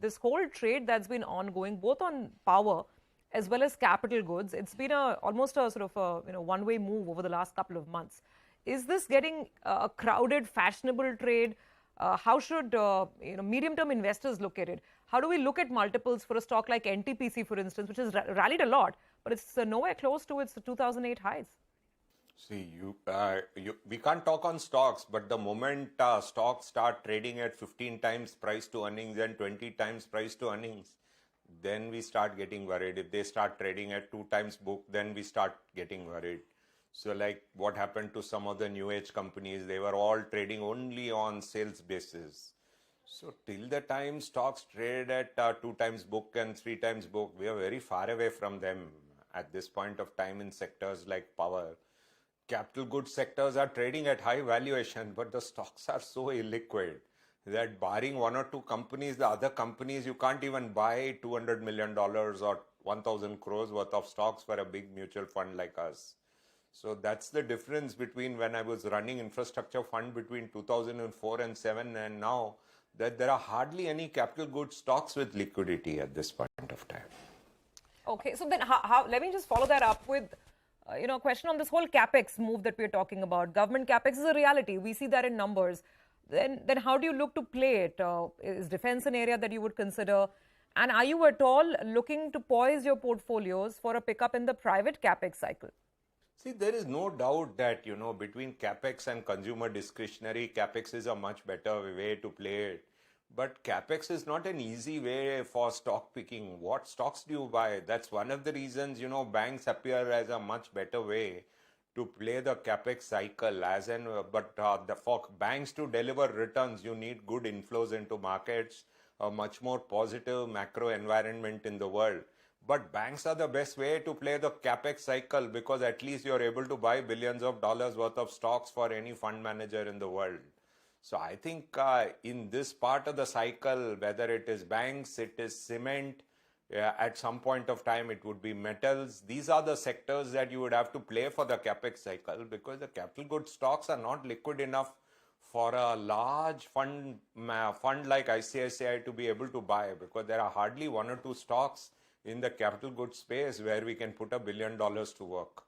this whole trade that's been ongoing, both on power as well as capital goods, it's been almost a sort of a one-way move over the last couple of months. Is this getting a crowded, fashionable trade? How should medium-term investors look at it? How do we look at multiples for a stock like NTPC, for instance, which has rallied a lot, but it's nowhere close to its 2008 highs? See, we can't talk on stocks, but the moment stocks start trading at 15 times price to earnings and 20 times price to earnings, then we start getting worried. If they start trading at 2 times book, then we start getting worried. So like what happened to some of the new age companies, they were all trading only on sales basis. So till the time stocks trade at 2 times book and 3 times book, we are very far away from them at this point of time in sectors like power. Capital goods sectors are trading at high valuation, but the stocks are so illiquid that barring 1 or 2 companies, the other companies, you can't even buy $200 million or 1,000 crores worth of stocks for a big mutual fund like us. So that's the difference between when I was running infrastructure fund between 2004 and 7 and now, that there are hardly any capital goods stocks with liquidity at this point of time. Okay, so then let me just follow that up with a question on this whole capex move that we're talking about. Government capex is a reality. We see that in numbers. Then how do you look to play it? Is defense an area that you would consider? And are you at all looking to poise your portfolios for a pickup in the private capex cycle? See, there is no doubt that, between capex and consumer discretionary, capex is a much better way to play it. But capex is not an easy way for stock picking. What stocks do you buy? That's one of the reasons, banks appear as a much better way to play the capex cycle. For banks to deliver returns, you need good inflows into markets, a much more positive macro environment in the world. But banks are the best way to play the capex cycle because at least you're able to buy billions of dollars worth of stocks for any fund manager in the world. So I think in this part of the cycle, whether it is banks, it is cement, at some point of time it would be metals. These are the sectors that you would have to play for the capex cycle because the capital goods stocks are not liquid enough for a large fund like ICICI to be able to buy because there are hardly 1 or 2 stocks in the capital goods space where we can put $1 billion to work.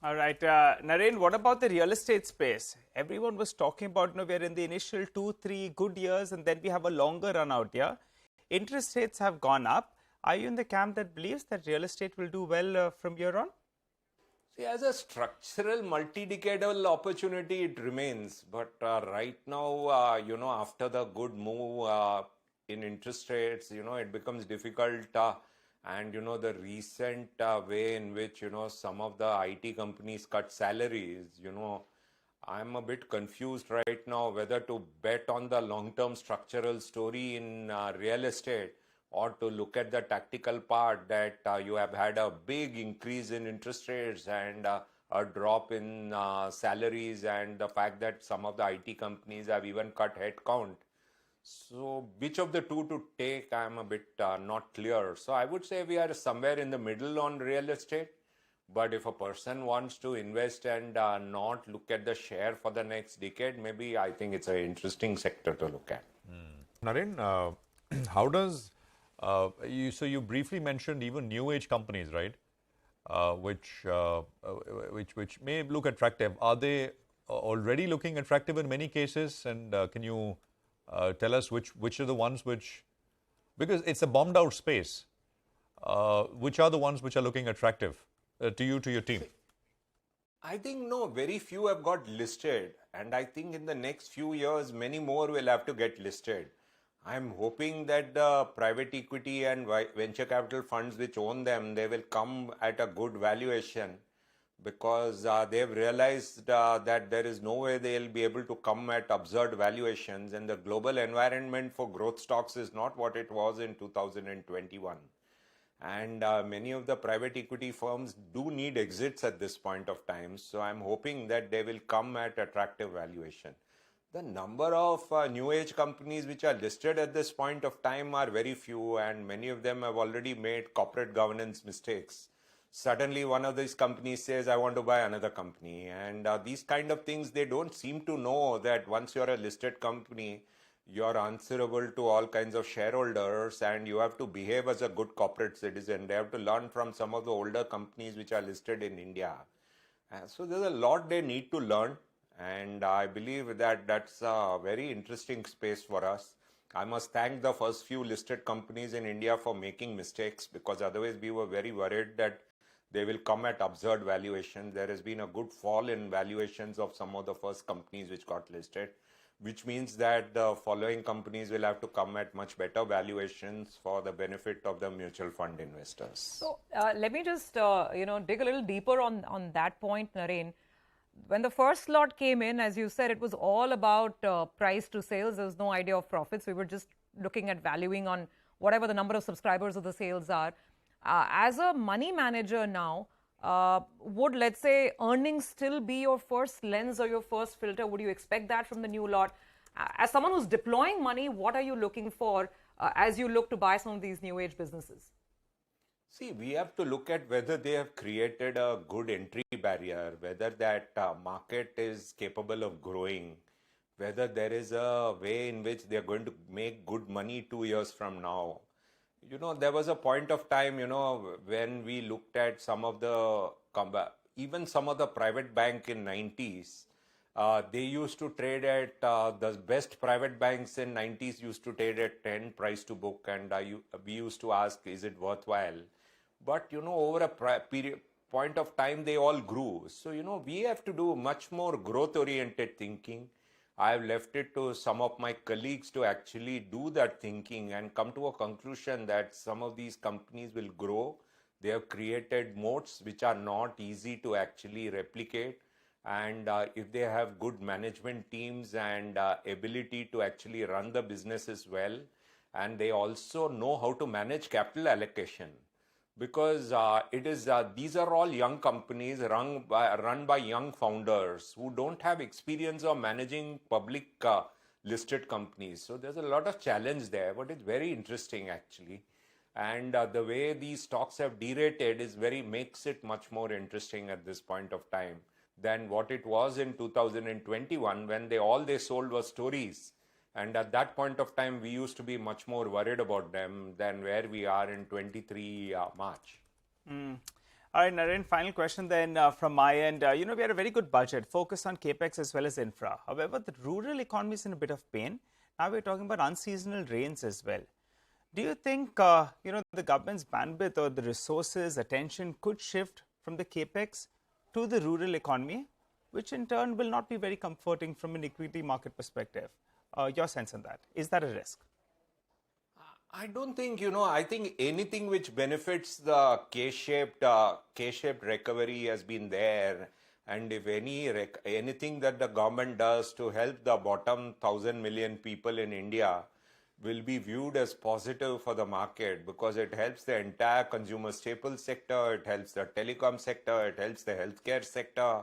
All right, Naren, what about the real estate space? Everyone was talking about, we're in the initial 2-3 good years and then we have a longer run out here. Interest rates have gone up. Are you in the camp that believes that real estate will do well from here on? See, as a structural multi-decadal opportunity, it remains. But right now, after the good move in interest rates, it becomes difficult. And, the recent way in which, some of the IT companies cut salaries, I'm a bit confused right now whether to bet on the long-term structural story in real estate or to look at the tactical part that you have had a big increase in interest rates and a drop in salaries and the fact that some of the IT companies have even cut headcount. So which of the two to take, I'm a bit not clear. So I would say we are somewhere in the middle on real estate. But if a person wants to invest and not look at the share for the next decade, maybe I think it's an interesting sector to look at. Naren, how does, you briefly mentioned even new age companies, right? Which may look attractive. Are they already looking attractive in many cases? And can you tell us which are the ones which, because it's a bombed out space, which are the ones which are looking attractive to you, to your team? I think very few have got listed, and I think in the next few years many more will have to get listed. I'm hoping that the private equity and venture capital funds which own them, they will come at a good valuation because they've realized that there is no way they'll be able to come at absurd valuations, and the global environment for growth stocks is not what it was in 2021. And many of the private equity firms do need exits at this point of time. So I'm hoping that they will come at attractive valuation. The number of new age companies which are listed at this point of time are very few, and many of them have already made corporate governance mistakes. Suddenly one of these companies says, I want to buy another company. And these kind of things, they don't seem to know that once you're a listed company, you're answerable to all kinds of shareholders, and you have to behave as a good corporate citizen. They have to learn from some of the older companies which are listed in India. So there's a lot they need to learn, and I believe that that's a very interesting space for us. I must thank the first few listed companies in India for making mistakes, because otherwise we were very worried that they will come at absurd valuations. There has been a good fall in valuations of some of the first companies which got listed, which means that the following companies will have to come at much better valuations for the benefit of the mutual fund investors. So let me just dig a little deeper on that point, Naren. When the first lot came in, as you said, it was all about price to sales. There was no idea of profits. We were just looking at valuing on whatever the number of subscribers of the sales are. As a money manager now, would, let's say, earnings still be your first lens or your first filter? Would you expect that from the new lot? As someone who's deploying money, what are you looking for as you look to buy some of these new age businesses? See, we have to look at whether they have created a good entry barrier, whether that market is capable of growing, whether there is a way in which they are going to make good money 2 years from now. There was a point of time, when we looked at some of the, even some of the private bank in 90s, they used to trade at, the best private banks in 90s used to trade at 10 price to book, and we used to ask, is it worthwhile? But, over a point of time, they all grew. So, we have to do much more growth-oriented thinking. I have left it to some of my colleagues to actually do that thinking and come to a conclusion that some of these companies will grow. They have created moats which are not easy to actually replicate. And if they have good management teams and ability to actually run the businesses well, and they also know how to manage capital allocation. Because these are all young companies run by young founders who don't have experience of managing public listed companies. So there's a lot of challenge there, but it's very interesting actually. And the way these stocks have derated makes it much more interesting at this point of time than what it was in 2021 when all they sold was stories. And at that point of time, we used to be much more worried about them than where we are in 23 March. All right, Naren, final question then from my end. We had a very good budget, focused on capex as well as infra. However, the rural economy is in a bit of pain. Now we're talking about unseasonal rains as well. Do you think, the government's bandwidth or the resources, attention could shift from the capex to the rural economy, which in turn will not be very comforting from an equity market perspective? Your sense on that? Is that a risk? I don't think, I think anything which benefits the K-shaped recovery has been there. And if anything that the government does to help the bottom 1,000 million people in India will be viewed as positive for the market, because it helps the entire consumer staples sector, it helps the telecom sector, it helps the healthcare sector,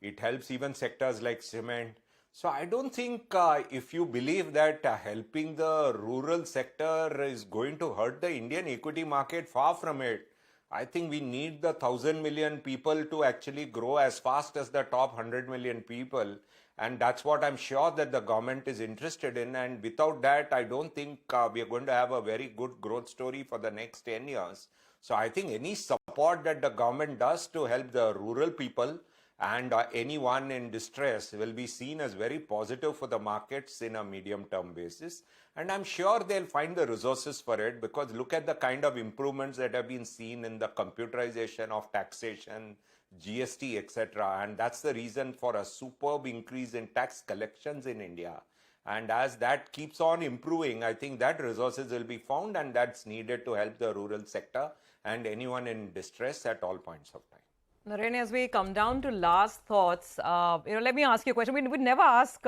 it helps even sectors like cement. So I don't think if you believe that helping the rural sector is going to hurt the Indian equity market, far from it. I think we need the 1,000 million people to actually grow as fast as the top 100 million people. And that's what I'm sure that the government is interested in. And without that, I don't think we are going to have a very good growth story for the next 10 years. So I think any support that the government does to help the rural people and anyone in distress will be seen as very positive for the markets in a medium-term basis. And I'm sure they'll find the resources for it, because look at the kind of improvements that have been seen in the computerization of taxation, GST, etc. And that's the reason for a superb increase in tax collections in India. And as that keeps on improving, I think that resources will be found, and that's needed to help the rural sector and anyone in distress at all points of time. Naren, as we come down to last thoughts, let me ask you a question. We would never ask,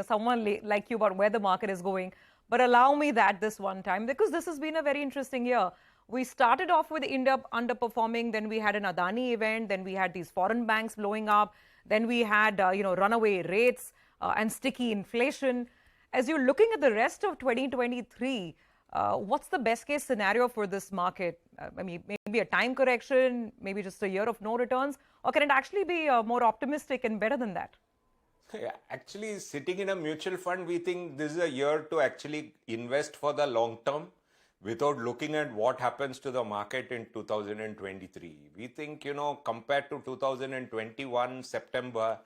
someone like you about where the market is going, but allow me that this one time, because this has been a very interesting year. We started off with India underperforming, then we had an Adani event, then we had these foreign banks blowing up, then we had, runaway rates and sticky inflation. As you're looking at the rest of 2023, what's the best case scenario for this market? Maybe a time correction, maybe just a year of no returns, or can it actually be more optimistic and better than that? Actually, sitting in a mutual fund, we think this is a year to actually invest for the long term without looking at what happens to the market in 2023. We think, compared to 2021 September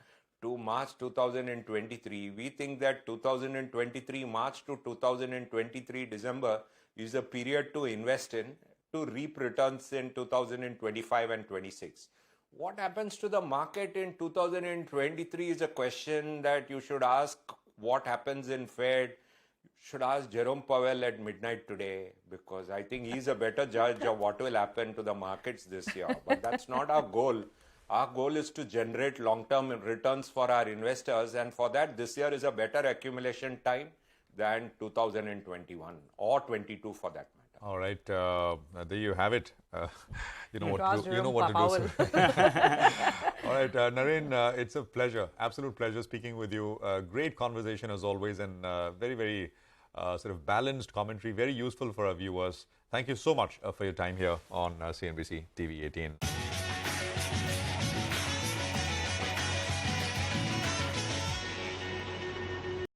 to March 2023, we think that 2023 March to 2023 December is a period to invest in to reap returns in 2025 and 26. What happens to the market in 2023 is a question that you should ask. What happens in Fed? Should ask Jerome Powell at midnight today, because I think he's a better judge of what will happen to the markets this year. But that's not our goal. Our goal is to generate long-term returns for our investors, and for that, this year is a better accumulation time than 2021 or 22 for that matter. All right, there you have it. You know what to do. All right, Naren, it's a pleasure, absolute pleasure speaking with you. Great conversation as always, and very, very sort of balanced commentary, very useful for our viewers. Thank you so much for your time here on CNBC TV 18.